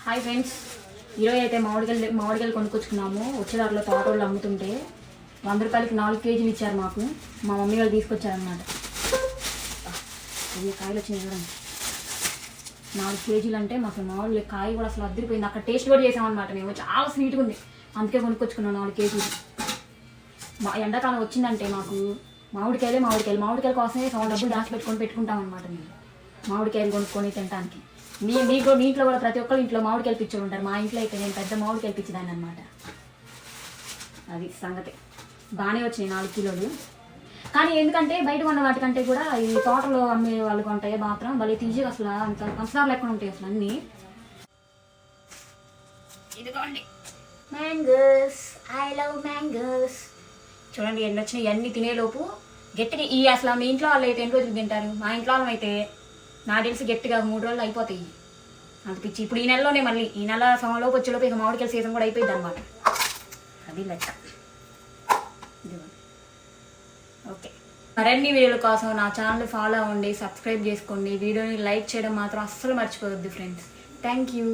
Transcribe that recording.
Hi friends, ఈరోజు అయితే మామిడికాయలు కొనుక్కొచ్చుకున్నాము. వచ్చేదారిలో తోటోళ్ళు అమ్ముతుంటే 100 రూపాయలకి 4 కేజీలు ఇచ్చారు మాకు. మా మమ్మీ వాళ్ళు తీసుకొచ్చారనమాట. ఇవి కాయలు వచ్చినాయి చూడండి. 4 కేజీలు అంటే మాకు మామిడి కాయ కూడా అసలు అద్దరిపోయింది. అక్కడ టేస్ట్ కూడా చేసామన్నమాట మేము. చాలా స్వీట్గా ఉంది, అందుకే కొనుక్కొచ్చుకున్నాం 4 కేజీలు. ఎండాకాలం వచ్చిందంటే మాకు మామిడికాయల కోసమే సగం డబ్బులు పెట్టుకుంటాం అనమాట. మేము మామిడికాయలు కొనుక్కొని తినడానికి. మీ ఇంట్లో కూడా ప్రతి ఒక్కరు ఇంట్లో మామిడికాయలు పిచ్చోళ్ళు ఉంటారు. మా ఇంట్లో అయితే నేను పెద్ద మామిడికాయలు పిచ్చిదాన్ని అనమాట. అది సంగతి. బాగానే వచ్చినాయి 4 కిలోలు. కానీ ఎందుకంటే బయట ఉన్న వాటికంటే కూడా ఈ తోటలో అమ్మే వాళ్ళకి ఉంటాయి మాత్రం భలే తీసి అసలు అంత పంచదార లెక్కన ఉంటాయి అసలు అన్నీ. ఇదిగోండి మ్యాంగోస్, ఐ లవ్ మ్యాంగోస్. చూడండి ఎన్ని వచ్చినాయి. అన్ని తినేలోపు గట్టిగా ఈ అసలు మీ ఇంట్లో వాళ్ళు అయితే ఎన్ని రోజులు తింటారు? మా ఇంట్లో వాళ్ళం అయితే నాకు తెలిసి గట్టిగా 3 రోజులు అయిపోతాయి. అంత పిచ్చి. ఇప్పుడు ఈ నెలలోనే మళ్ళీ ఈ నెల సమయంలోపు వచ్చేలోపు ఇక మామిడికాయల సీజన్ కూడా అయిపోయింది అనమాట. అది లెక్క. ఓకే, మరిన్ని వీడియోల కోసం నా ఛానల్ ఫాలో అవ్వండి, సబ్స్క్రైబ్ చేసుకోండి. వీడియోని లైక్ చేయడం మాత్రం అస్సలు మర్చిపోవద్దు ఫ్రెండ్స్. Thank you.